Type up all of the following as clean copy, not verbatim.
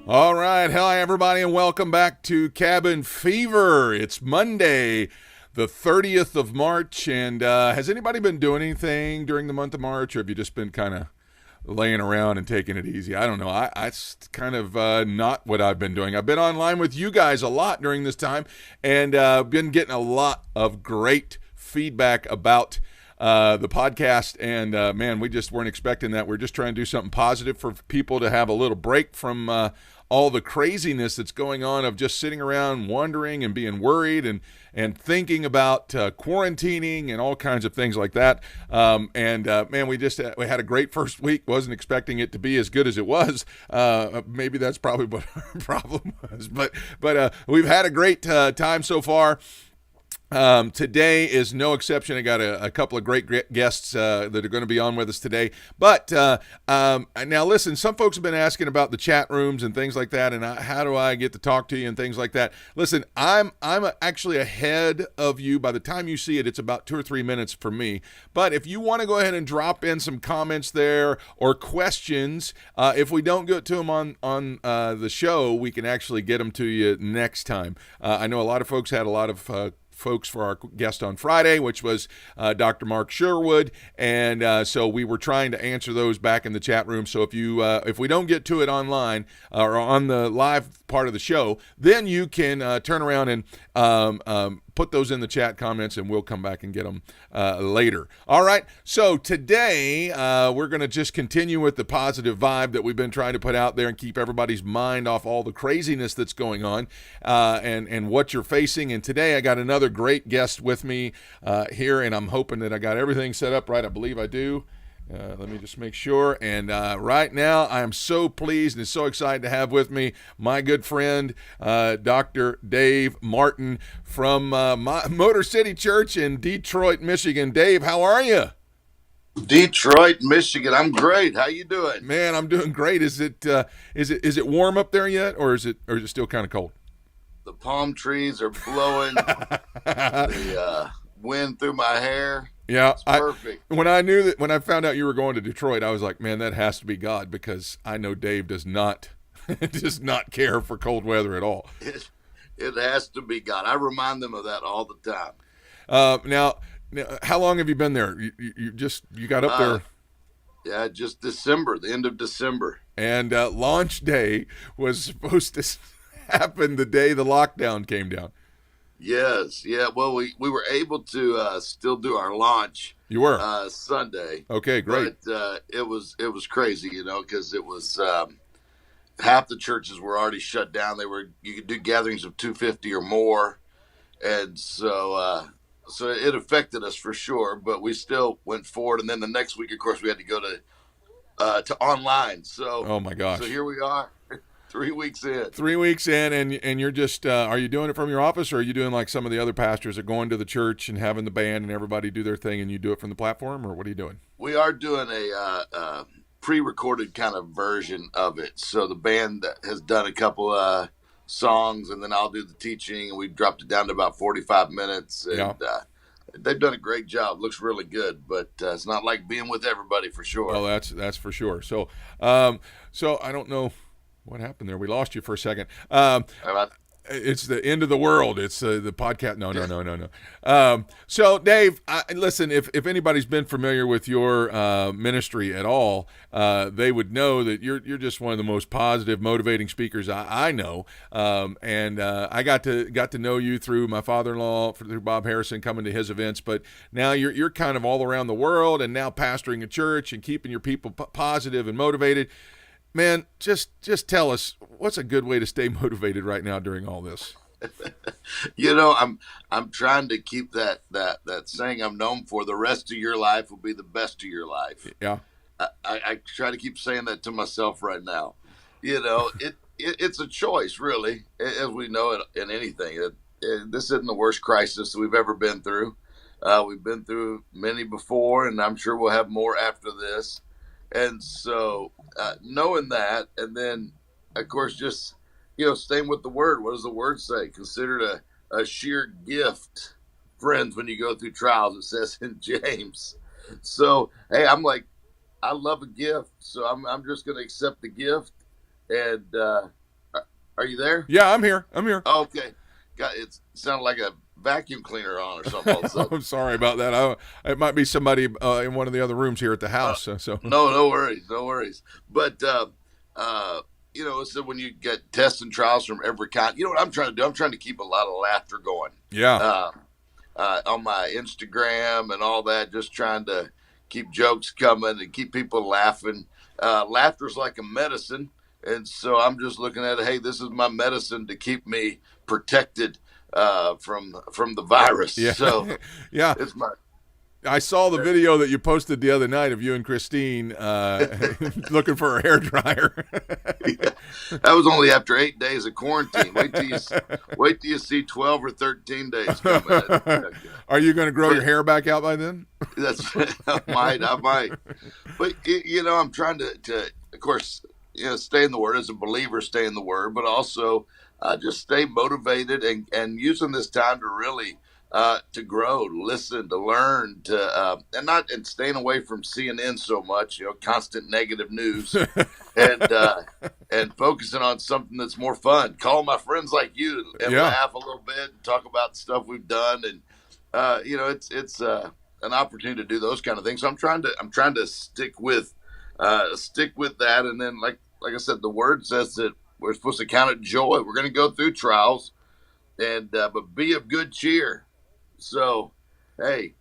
All right. Hi, everybody, and welcome back to Cabin Fever. It's Monday, the 30th of March. And has anybody been doing anything during the month of March, or have you just been kind of laying around and taking it easy? I don't know. It's kind of not what I've been doing. I've been online with you guys a lot during this time, and been getting a lot of great feedback about the podcast. And man, we just weren't expecting that. We're just trying to do something positive for people to have a little break from all the craziness that's going on of just sitting around wondering and being worried and thinking about quarantining and all kinds of things like that. Man, we had a great first week. Wasn't expecting it to be as good as it was. Maybe that's probably what our problem was. But we've had a great time so far. Today is no exception. I got a couple of great guests that are going to be on with us today. But now listen, some folks have been asking about the chat rooms and things like that, and how do I get to talk to you and things like that. Listen, I'm actually ahead of you. By the time you see it, it's about 2 or 3 minutes for me. But if you want to go ahead and drop in some comments there or questions, if we don't get to them on the show, we can actually get them to you next time. I know a lot of folks had a lot of folks for our guest on Friday, which was Dr. Mark Sherwood, and so we were trying to answer those back in the chat room. So if we don't get to it online or on the live part of the show, then you can turn around and put those in the chat comments, and we'll come back and get them later. All right, so today we're going to just continue with the positive vibe that we've been trying to put out there and keep everybody's mind off all the craziness that's going on and what you're facing. And today I got another great guest with me here, and I'm hoping that I got everything set up right. I believe I do. Let me just make sure. And right now, I am so pleased and so excited to have with me my good friend, Dr. Dave Martin from MotorCity Church in Detroit, Michigan. Dave, how are you? Detroit, Michigan. I'm great. How you doing? Man, I'm doing great. Is it warm up there yet, or is it still kind of cold? The palm trees are blowing. The wind through my hair. Yeah, It's perfect. when I found out you were going to Detroit, I was like, man, that has to be God, because I know Dave does not does not care for cold weather at all. It has to be God. I remind them of that all the time. Now, how long have you been there? You got up there, Yeah, just December, the end of December. and launch day was supposed to happen the day the lockdown came down. Yes, yeah. Well, we were able to still do our launch You were Sunday, okay, great. but it was crazy, because it was half the churches were already shut down. You could do gatherings of 250 or more, and so it affected us for sure. But we still went forward, and then the next week, of course, we had to go to online. Oh my So gosh. here we are, 3 weeks in. 3 weeks in, and you're just are you doing it from your office, or are you doing like some of the other pastors are going to the church and having the band and everybody do their thing, and you do it from the platform, or what are you doing? We are doing a pre-recorded kind of version of it. So the band has done a couple songs, and then I'll do the teaching, and we dropped it down to about 45 minutes. And Yeah. they've done a great job. Looks really good, but it's not like being with everybody for sure. Well, that's for sure. So so I don't know what happened there. We lost you for a second. About It's the end of the world. It's the podcast. No. So, Dave, listen, if anybody's been familiar with your ministry at all, they would know that you're just one of the most positive, motivating speakers I know. And I got to know you through my father-in-law, through Bob Harrison, coming to his events. But now you're kind of all around the world, and now pastoring a church and keeping your people positive and motivated. Man, just tell us, what's a good way to stay motivated right now during all this? I'm trying to keep that saying I'm known for. The rest of your life will be the best of your life. Yeah. I try to keep saying that to myself right now. It's a choice, really, as we know it in anything. This isn't the worst crisis we've ever been through. We've been through many before, and I'm sure we'll have more after this. And so knowing that, and then, of course, just, staying with the word. What does the word say? Consider it a sheer gift, friends, when you go through trials, it says in James. So, hey, I'm like, I love a gift, so I'm just going to accept the gift and Are you there? Yeah, I'm here. I'm here. Oh, okay. Got it. Sounded like a vacuum cleaner on or something all of a sudden. I'm sorry about that. It might be somebody in one of the other rooms here at the Uh, house. So no, no worries, no worries. But uh, so when you get tests and trials from every kind, you know what I'm trying to do? I'm trying to keep a lot of laughter going. yeah, Uh, on my Instagram and all that, just trying to keep jokes coming and keep people laughing. Laughter is like a medicine, and so I'm just looking at it. Hey, this is my medicine to keep me protected from the virus. yeah, So yeah. it's my I saw the video that you posted the other night of you and Christine looking for a hair dryer. yeah. That was only after 8 days of quarantine. Wait till you see 12 or 13 days coming. Are you going to grow But your hair back out by then? that's I might. But I'm trying to, of course, stay in the Word as a believer, stay in the Word, but also just stay motivated and using this time to really to grow, to listen, to learn, and staying away from CNN so much, constant negative news, and focusing on something that's more fun. Call my friends like you and Yeah, laugh a little bit and talk about the stuff we've done, and it's an opportunity to do those kind of things. So I'm trying to stick with that, and then like I said, the word says that we're supposed to count it joy. We're going to go through trials, and but be of good cheer. So, hey,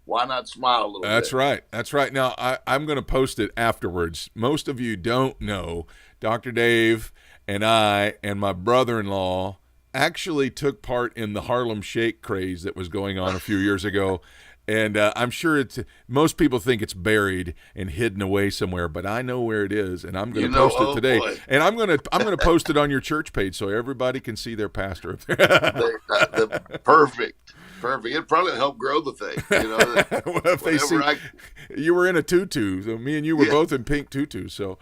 why not smile a little that's bit? right. That's right. Now, I'm going to post it afterwards. Most of you don't know Dr. Dave and I and my brother in law actually took part in the Harlem Shake craze that was going on a few years ago. And I'm sure most people think it's buried and hidden away somewhere, but I know where it is, and I'm going to post it Oh today. boy, And I'm going to post it on your church page so everybody can see their pastor up there. perfect, perfect. It probably help grow the thing. Well, if they see you were in a tutu, so me and you were Yeah, both in pink tutus. So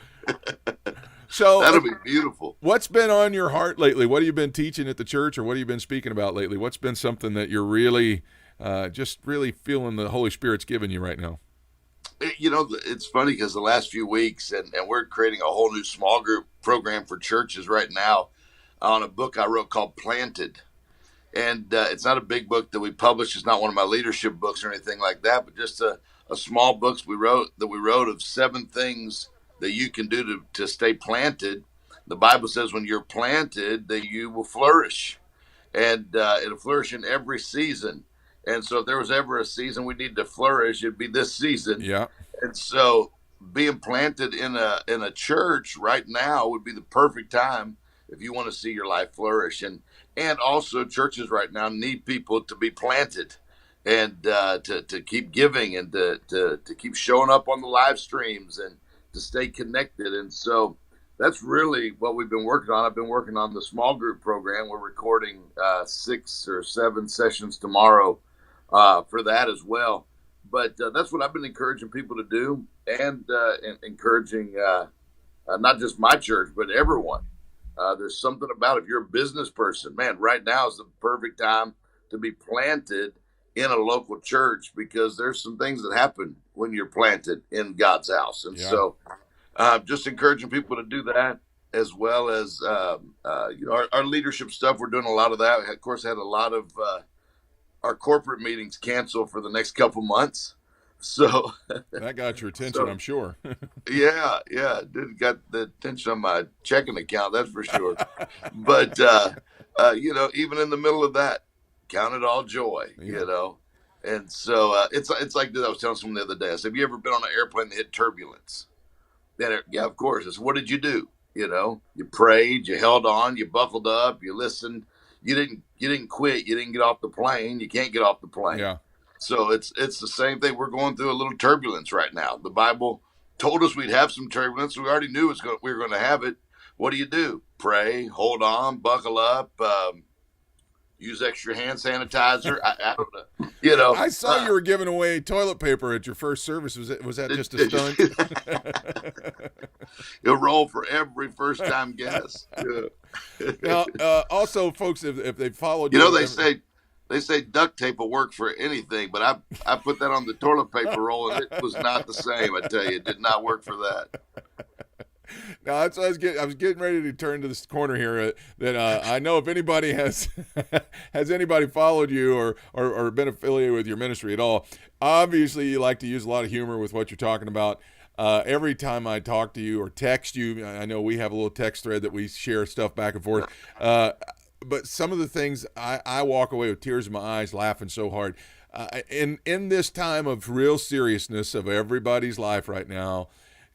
that'll be beautiful. what's been on your heart lately? What have you been teaching at the church, or what have you been speaking about lately? What's been something that you're really, just really feeling the Holy Spirit's giving you right now? It's funny because the last few weeks, and we're creating a whole new small group program for churches right now on a book I wrote called Planted. And it's not a big book that we published. It's not one of my leadership books or anything like that, but just a small book we wrote of 7 things that you can do to stay planted. The Bible says when you're planted, that you will flourish, and it'll flourish in every season. And so, if there was ever a season we need to flourish, it'd be this season. Yeah, And so, being planted in a church right now would be the perfect time if you want to see your life flourish. And also, churches right now need people to be planted and to keep giving and to keep showing up on the live streams and to stay connected. And so that's really what we've been working on. I've been working on the small group program. We're recording 6 or 7 sessions tomorrow for that as well. But that's what I've been encouraging people to do, and encouraging not just my church, but everyone. There's something about if you're a business person, man, right now is the perfect time to be planted in a local church because there's some things that happen when you're planted in God's house. And yeah. so just encouraging people to do that as well as, our leadership stuff. We're doing a lot of that. Of course, had a lot of our corporate meetings canceled for the next couple months. So, That got your attention, so I'm sure. yeah, did got the attention on my checking account, that's for sure. But even in the middle of that, count it all joy, Yeah, And so it's like this. I was telling someone the other day. I said, "Have you ever been on an airplane that hit turbulence?" Yeah, of course. It's what did you do? You prayed, you held on, you buckled up, you listened. You didn't quit. You didn't get off the plane. You can't get off the plane. yeah. So it's the same thing. We're going through a little turbulence right now. The Bible told us we'd have some turbulence. We already knew we were going to have it. What do? Pray, hold on, buckle up, use extra hand sanitizer. I don't know. I saw you were giving away toilet paper at your first service. Was that just a stunt? It'll roll for every first time guest. Yeah. Now, also, folks, if they followed You you, know, they say duct tape will work for anything, but I put that on the toilet paper roll and it was not the same. I tell you, it did not work for that. No, that's what I was getting ready to turn to this corner here. That I know if anybody has has anybody followed you or been affiliated with your ministry at all. Obviously, you like to use a lot of humor with what you're talking about. Every time I talk to you or text you, I know we have a little text thread that we share stuff back and forth. But some of the things I walk away with tears in my eyes, laughing so hard. In this time of real seriousness of everybody's life right now,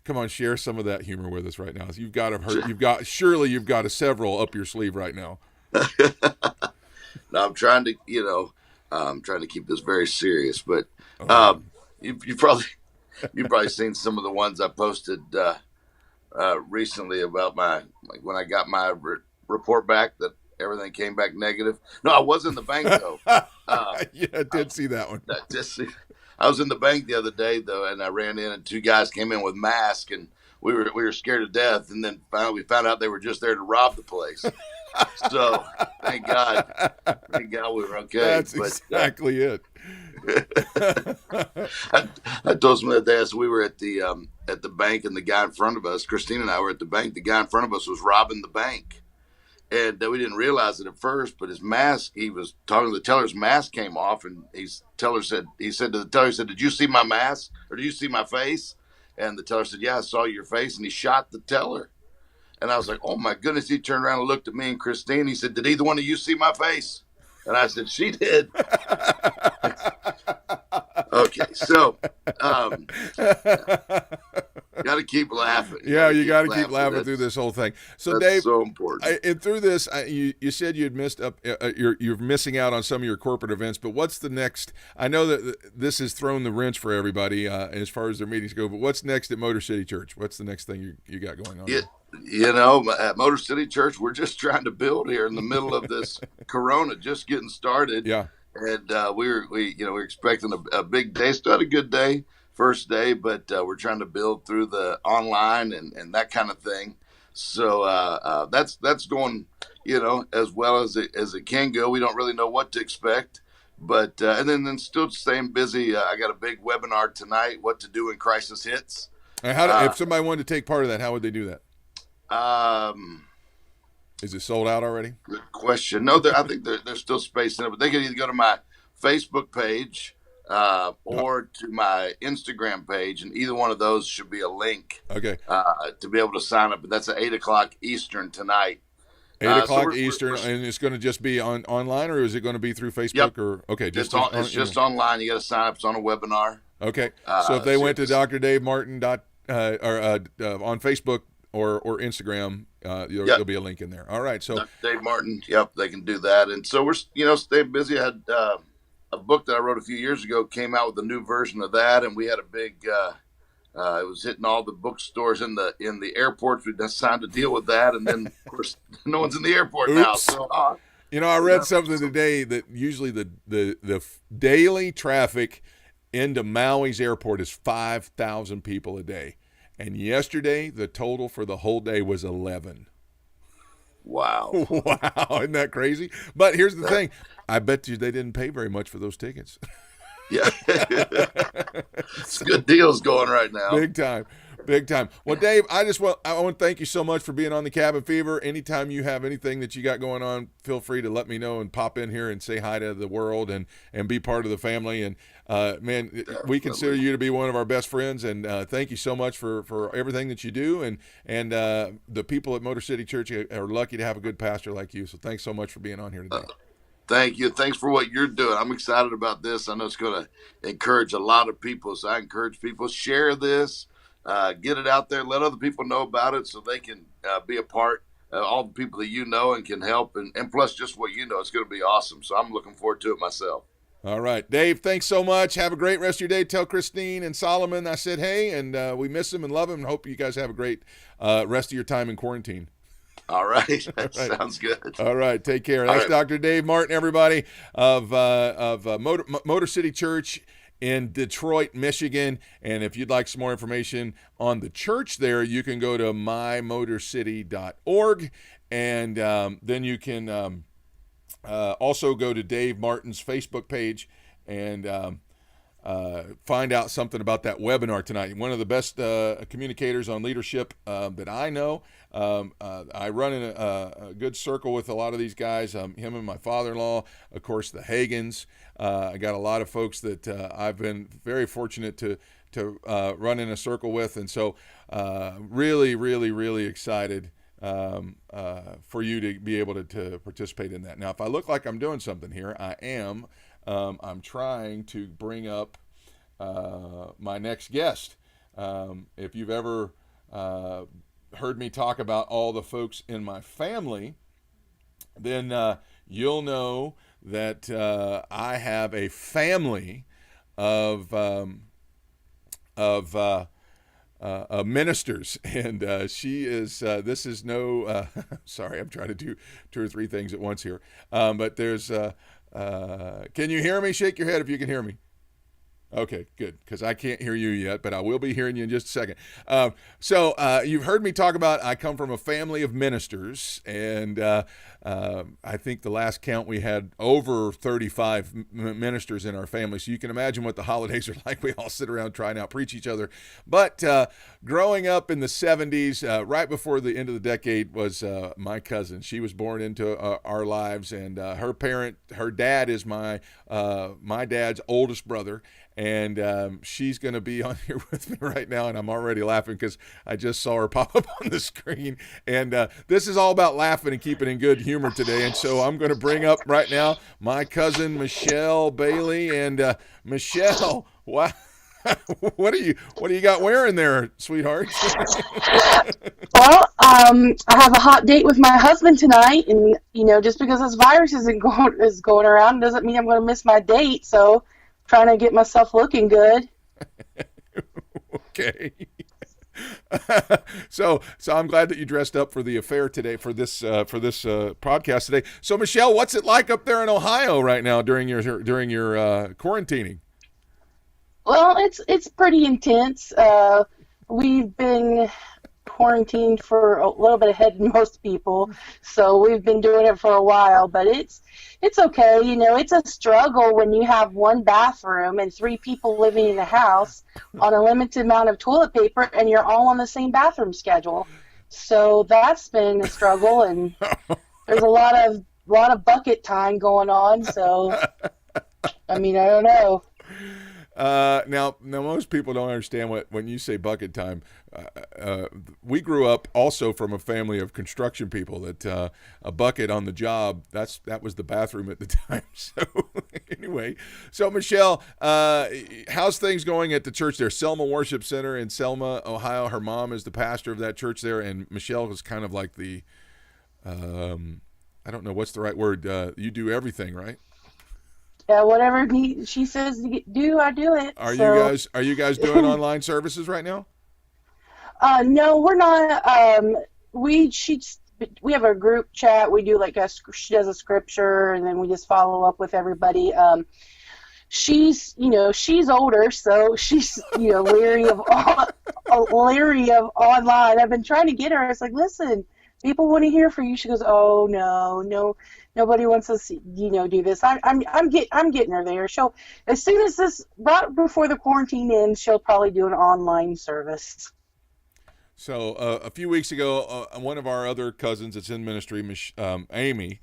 come on, share some of that humor with us right now. Surely you've got several up your sleeve right now. No, I'm trying to keep this very serious, but you've probably seen some of the ones I posted recently about when I got my report back that everything came back negative. No, I was in the bank though. Yeah, I did see that one. I was in the bank the other day though, and I ran in and two guys came in with masks, and we were scared to death. And then finally we found out they were just there to rob the place. So thank God we were okay. That's exactly it. I told them that day, so we were at the bank, and the guy in front of us, Christine and I were at the bank. The guy in front of us was robbing the bank, and we didn't realize it at first. But his mask, he was talking to the teller's mask came off, and he said to the teller, "Did you see my mask, or did you see my face?" And the teller said, "Yeah, I saw your face," and he shot the teller. And I was like, "Oh my goodness!" He turned around and looked at me and Christine. He said, "Did either one of you see my face?" And I said, "She did." Okay, so got to keep laughing. Yeah, you got to keep laughing through this whole thing. So, that's Dave, so important. And through this, you said you'd missed up. You're missing out on some of your corporate events. But what's the next? I know that this has thrown the wrench for everybody as far as their meetings go. But what's next at MotorCity Church? What's the next thing you got going on? At MotorCity Church, we're just trying to build here in the middle of this Corona, just getting started. Yeah. And we're expecting a big day. Still had a good day, first day, but we're trying to build through the online and that kind of thing. So that's going, as well as it can go. We don't really know what to expect, but and then still staying busy. I got a big webinar tonight, what to do when crisis hits. And if somebody wanted to take part of that, how would they do that? Is it sold out already? Good question. No, I think there's still space in it, but they can either go to my Facebook page or to my Instagram page, and either one of those should be a link. Okay. To be able to sign up. But that's at 8:00 Eastern tonight. 8:00 Eastern, and it's going to just be online, or is it going to be through Facebook? Yep. Or okay, it's just online. You got to sign up. It's on a webinar. Okay. So if they went to Dr. Dave Martin on Facebook or Instagram, there'll be a link in there. All right. So Dave Martin, they can do that. And so we're staying busy. I had a book that I wrote a few years ago came out with a new version of that, and we had a big. It was hitting all the bookstores in the airports. We signed a deal with that, and then of course no one's in the airport now. So I read something today that usually the daily traffic into Maui's airport is 5,000 people a day. And yesterday, the total for the whole day was 11. Wow. Wow. Isn't that crazy? But here's the thing. I bet you they didn't pay very much for those tickets. Yeah. It's good deals going right now. Big time. Well, Dave, I want to thank you so much for being on the Cabin Fever. Anytime you have anything that you got going on, feel free to let me know and pop in here and say hi to the world and be part of the family. And man, we consider you to be one of our best friends. And thank you so much for everything that you do. And the people at MotorCity Church are lucky to have a good pastor like you. So thanks so much for being on here today. Thank you. Thanks for what you're doing. I'm excited about this. I know it's going to encourage a lot of people. So I encourage people, share this. Get it out there. Let other people know about it so they can be a part. All the people that you know and can help. And plus just what you know. It's going to be awesome. So I'm looking forward to it myself. All right. Dave, thanks so much. Have a great rest of your day. Tell Christine and Solomon I said hey, and we miss them and love them, and hope you guys have a great rest of your time in quarantine. All right. That sounds good. All right. Take care. That's Dr. Dave Martin, everybody, of Motor City Church in Detroit, Michigan. And if you'd like some more information on the church there, you can go to mymotorcity.org. And then you can also go to Dave Martin's Facebook page and find out something about that webinar tonight. One of the best communicators on leadership that I know. I run in a good circle with a lot of these guys. Him and my father-in-law, of course, the Hagans. I got a lot of folks that I've been very fortunate to run in a circle with, and so really, really, really excited for you to be able to participate in that. Now, if I look like I'm doing something here, I am. I'm trying to bring up my next guest. If you've ever heard me talk about all the folks in my family, then you'll know that I have a family of ministers, and she is. This is no. Sorry, I'm trying to do 2 or 3 things at once here. But there's. Can you hear me? Shake your head if you can hear me. Okay, good, because I can't hear you yet, but I will be hearing you in just a second. So you've heard me talk about I come from a family of ministers, and I think the last count we had over 35 ministers in our family, so you can imagine what the holidays are like. We all sit around trying to out-preach each other. But growing up in the 70s, right before the end of the decade, was my cousin. She was born into our lives, and her dad is my dad's oldest brother. And she's going to be on here with me right now, and I'm already laughing because I just saw her pop up on the screen. And this is all about laughing and keeping in good humor today. And so I'm going to bring up right now my cousin Michelle Bailey. And Michelle, wow, what do you got wearing there, sweetheart? Well, I have a hot date with my husband tonight, and just because this virus is going around doesn't mean I'm going to miss my date. So, trying to get myself looking good. Okay. So I'm glad that you dressed up for the affair today, for this podcast today. So Michelle, what's it like up there in Ohio right now during your quarantining? Well, it's pretty intense. We've been quarantined for a little bit ahead of most people, so we've been doing it for a while, but it's okay. It's a struggle when you have one bathroom and 3 people living in a house on a limited amount of toilet paper, and you're all on the same bathroom schedule. So that's been a struggle, and there's a lot of bucket time going on. So I don't know. Now most people don't understand when you say bucket time. We grew up also from a family of construction people that a bucket on the job, that was the bathroom at the time. So anyway, so Michelle, how's things going at the church there? Selma Worship Center in Selma, Ohio. Her mom is the pastor of that church there, and Michelle is kind of like the, I don't know what's the right word. You do everything, right? Yeah, whatever she says to do, I do it. Are you guys doing online services right now? No, we're not. We have a group chat. We do she does a scripture, and then we just follow up with everybody. She's older, so she's leery of online. I've been trying to get her. It's like, listen, people want to hear from you. She goes, oh no, nobody wants us to do this. I'm getting her there. She'll, as soon as this, right before the quarantine ends, she'll probably do an online service. So a few weeks ago, one of our other cousins that's in ministry, Amy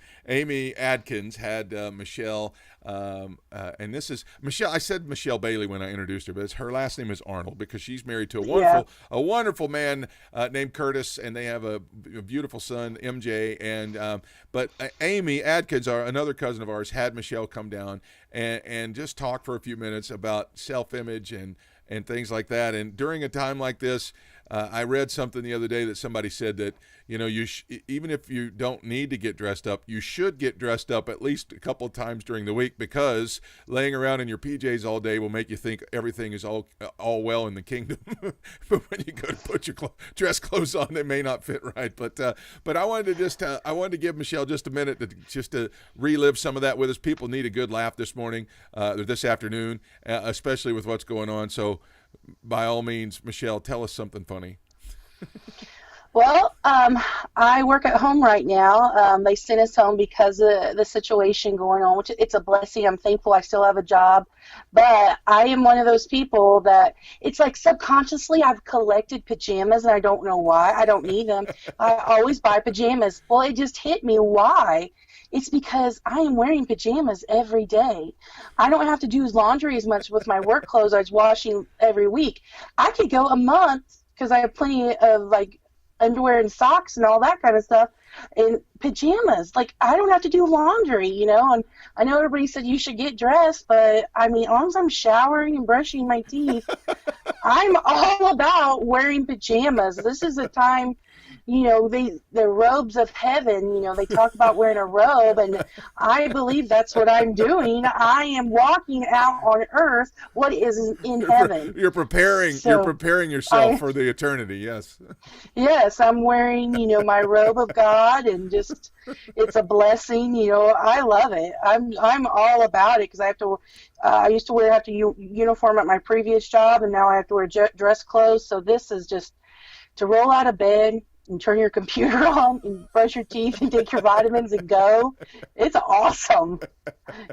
Adkins, had Michelle, and this is Michelle. I said Michelle Bailey when I introduced her, but her last name is Arnold because she's married to a wonderful man named Curtis, and they have a beautiful son, MJ. And but Amy Adkins, another cousin of ours, had Michelle come down and just talk for a few minutes about self-image and things like that. And during a time like this, I read something the other day that somebody said that, even if you don't need to get dressed up, you should get dressed up at least a couple of times during the week, because laying around in your PJs all day will make you think everything is all well in the kingdom. But when you go to put your dress clothes on, they may not fit right. But I wanted to give Michelle just a minute to relive some of that with us. People need a good laugh this morning, or this afternoon, especially with what's going on. So by all means, Michelle, tell us something funny. Well, I work at home right now. They sent us home because of the situation going on, which it's a blessing. I'm thankful I still have a job. But I am one of those people that it's like subconsciously I've collected pajamas and I don't know why. I don't need them. I always buy pajamas. Well, it just hit me why. It's because I am wearing pajamas every day. I don't have to do laundry as much with my work clothes I was washing every week. I could go a month because I have plenty of like underwear and socks and all that kind of stuff and pajamas. Like I don't have to do laundry, and I know everybody said you should get dressed, but I mean, as long as I'm showering and brushing my teeth, I'm all about wearing pajamas. This is a time, the robes of heaven, they talk about wearing a robe, and I believe that's what I'm doing. I am walking out on earth what is in heaven. You're preparing yourself for the eternity, yes. Yes, I'm wearing, my robe of God, and just it's a blessing. I love it. I'm all about it because I used to have to uniform at my previous job, and now I have to wear dress clothes. So this is just to roll out of bed and turn your computer on and brush your teeth and take your vitamins and go. It's awesome.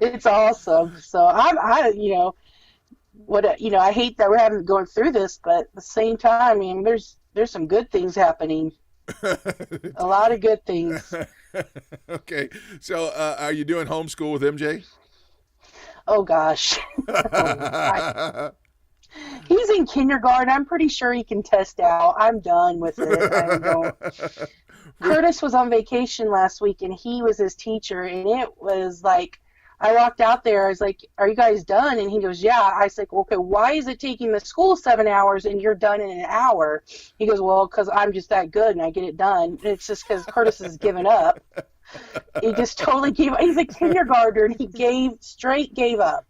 It's awesome. So I hate that we're going through this, but at the same time, I mean, there's some good things happening. A lot of good things. Okay. So are you doing homeschool with MJ? Oh, gosh. He's in kindergarten. I'm pretty sure he can test out. I'm done with it. Curtis was on vacation last week, and he was his teacher, and it was like, I walked out there. I was like, "Are you guys done?" And he goes, "Yeah." I was like, "Okay, why is it taking the school 7 hours and you're done in an hour?" He goes, "Well, because I'm just that good and I get it done." And it's just because Curtis has given up. He just totally gave up. He's a kindergartner, and he gave up.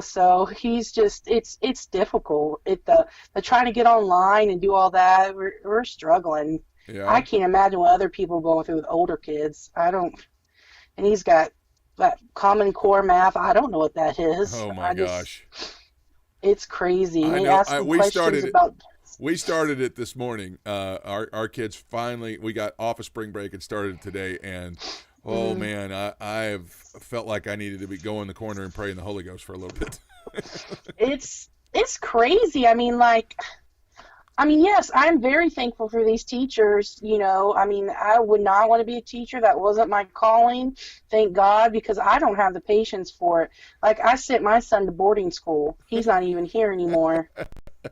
So he's just it's difficult. The trying to get online and do all that, we're struggling. Yeah. I can't imagine what other people are going through with older kids. And he's got that Common Core math. I don't know what that is. Oh my gosh. It's crazy. I They know. ask him questions about. We started it this morning. Our kids finally, we got off of spring break and started today, and oh man, I've felt like I needed to go in the corner and pray in the Holy Ghost for a little bit. It's crazy. I mean, yes, I'm very thankful for these teachers. I would not want to be a teacher. That wasn't my calling. Thank God, because I don't have the patience for it. Like, I sent my son to boarding school. He's not even here anymore.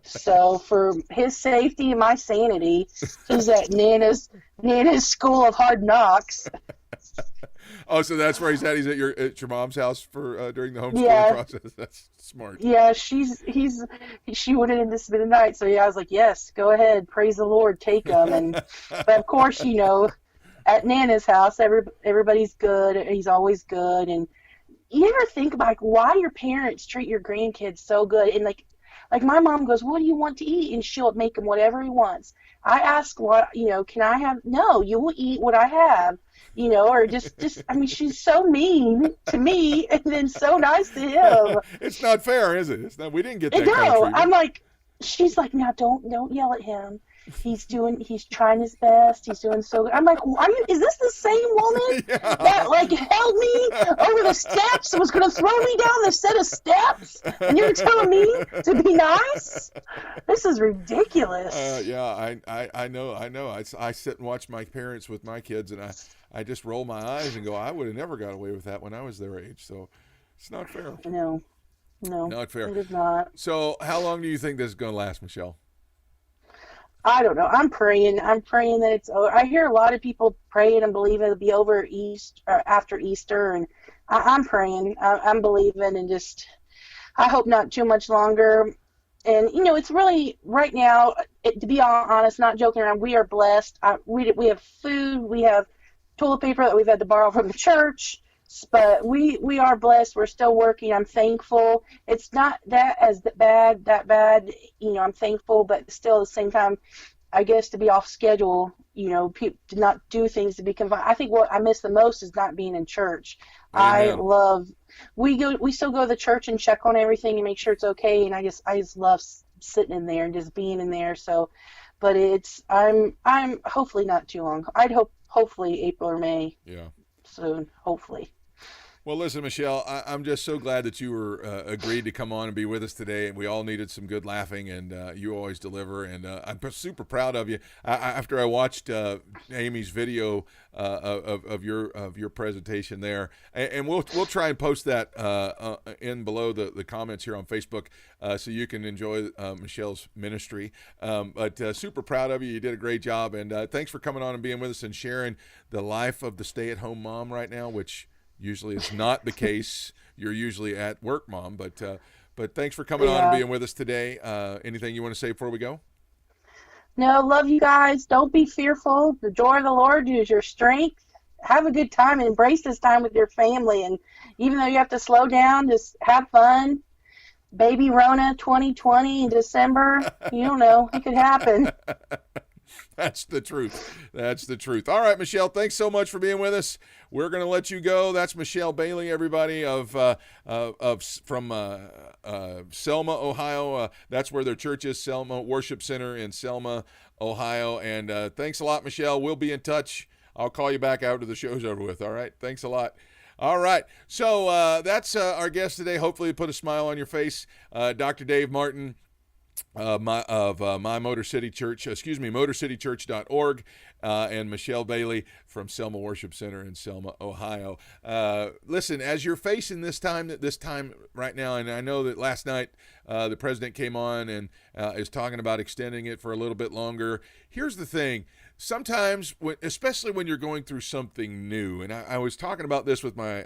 So for his safety and my sanity, he's at Nana's School of Hard Knocks. Oh, so that's where he's at. He's at your mom's house for during the homeschooling process. That's smart. Yeah, she wanted him to spend the night, so yeah, I was like, yes, go ahead, praise the Lord, take him. But of course, at Nana's house, everybody's good. He's always good, and you ever think about why your parents treat your grandkids so good? And like my mom goes, "What do you want to eat?" And she'll make him whatever he wants. I ask, can I have? No, you will eat what I have. Or just, I mean, she's so mean to me and then so nice to him. It's not fair, is it? It's not. We didn't get that kind of No, treatment. I'm like, she's like, now don't yell at him. He's trying his best. He's doing so good. I'm like, is this the same woman that held me over the steps and was going to throw me down the set of steps? And you're telling me to be nice? This is ridiculous. Yeah, I know. I sit and watch my parents with my kids, and I just roll my eyes and go, I would have never got away with that when I was their age. So it's not fair. No, not fair. It is not. So how long do you think this is going to last, Michelle? I don't know. I'm praying that it's over. I hear a lot of people praying and believing it'll be over after Easter, and I'm praying. I'm believing, and just I hope not too much longer. And it's really right now. To be honest, not joking around, we are blessed. We have food. We have toilet paper that we've had to borrow from the church. But we are blessed. We're still working. I'm thankful. It's not that bad. I'm thankful, but still at the same time, I guess to be off schedule, to not do things to be confined. I think what I miss the most is not being in church. Amen. We still go to the church and check on everything and make sure it's okay. And I just love sitting in there and just being in there. So, but I'm hopefully not too long. I'd hopefully April or May Yeah. soon, hopefully. Well, listen, Michelle, I'm just so glad that you were agreed to come on and be with us today. We all needed some good laughing, and you always deliver. And I'm super proud of you. After I watched Amy's video of your presentation there, and we'll try and post that in below the comments here on Facebook, so you can enjoy Michelle's ministry. But super proud of you. You did a great job, and thanks for coming on and being with us and sharing the life of the stay-at-home mom right now, which usually it's not the case. You're usually at work, Mom, but thanks for coming on and being with us today. Anything you want to say before we go? No, love you guys. Don't be fearful. The joy of the Lord is your strength. Have a good time and embrace this time with your family. And even though you have to slow down, just have fun. Baby Rona 2020 in December, you don't know, it could happen. That's the truth. That's the truth. All right, Michelle, thanks so much for being with us. We're going to let you go. That's Michelle Bailey, everybody, from Selma, Ohio. That's where their church is, Selma Worship Center in Selma, Ohio. And thanks a lot, Michelle. We'll be in touch. I'll call you back after the show's over with. All right? Thanks a lot. All right. So that's our guest today. Hopefully it put a smile on your face. Dr. Dave Martin. My MotorCity Church, MotorCityChurch.org, and Michelle Bailey from Selma Worship Center in Selma, Ohio. Listen, as you're facing this time right now, and I know that last night the president came on and is talking about extending it for a little bit longer. Here's the thing. Sometimes, especially when you're going through something new, and I was talking about this with my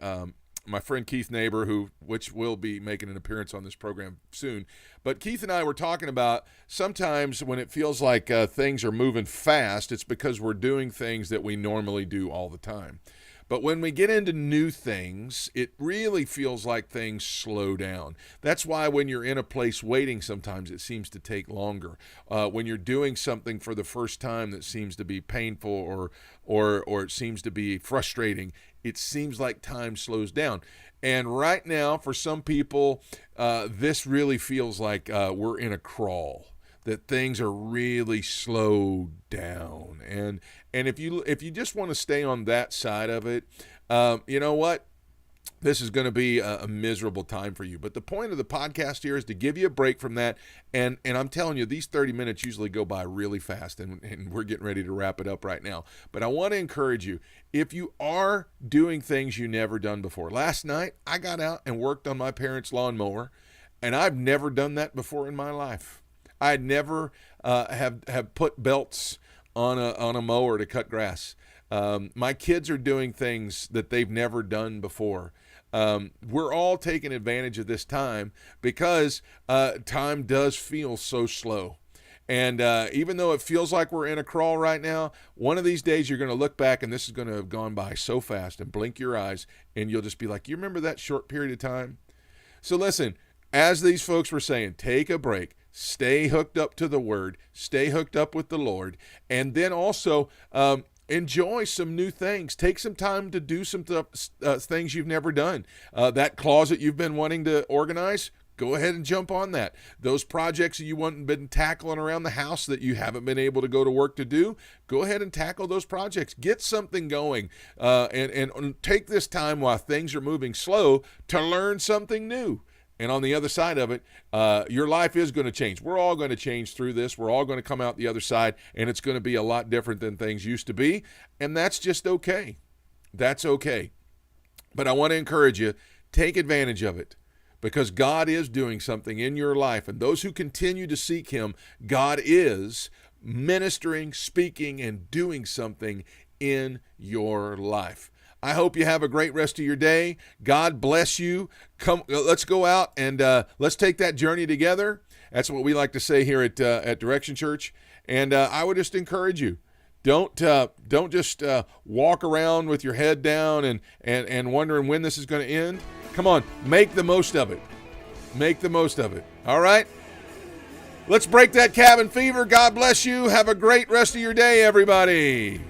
friend Keith Neighbor, which will be making an appearance on this program soon. But Keith and I were talking about sometimes when it feels like things are moving fast, it's because we're doing things that we normally do all the time. But when we get into new things, it really feels like things slow down. That's why when you're in a place waiting, sometimes it seems to take longer. When you're doing something for the first time that seems to be painful or it seems to be frustrating, it seems like time slows down. And right now, for some people, this really feels like we're in a crawl, that things are really slowed down. And if you just want to stay on that side of it, you know what? This is going to be a miserable time for you. But the point of the podcast here is to give you a break from that. And I'm telling you, these 30 minutes usually go by really fast, and we're getting ready to wrap it up right now. But I want to encourage you, if you are doing things you never done before. Last night, I got out and worked on my parents' lawnmower, and I've never done that before in my life. I never have put belts on a mower to cut grass. My kids are doing things that they've never done before. We're all taking advantage of this time because time does feel so slow. And even though it feels like we're in a crawl right now, one of these days you're going to look back and this is going to have gone by so fast and blink your eyes and you'll just be like, you remember that short period of time? So listen, as these folks were saying, take a break. Stay hooked up to the Word. Stay hooked up with the Lord. And then also enjoy some new things. Take some time to do some things you've never done. That closet you've been wanting to organize, go ahead and jump on that. Those projects that you haven't been tackling around the house that you haven't been able to go to work to do, go ahead and tackle those projects. Get something going and take this time while things are moving slow to learn something new. And on the other side of it, your life is going to change. We're all going to change through this. We're all going to come out the other side, and it's going to be a lot different than things used to be. And that's just okay. That's okay. But I want to encourage you, take advantage of it because God is doing something in your life. And those who continue to seek Him, God is ministering, speaking, and doing something in your life. I hope you have a great rest of your day. God bless you. Come, let's go out and let's take that journey together. That's what we like to say here at Direction Church. And I would just encourage you, don't just walk around with your head down and wondering when this is going to end. Come on, make the most of it. Make the most of it. All right? Let's break that cabin fever. God bless you. Have a great rest of your day, everybody.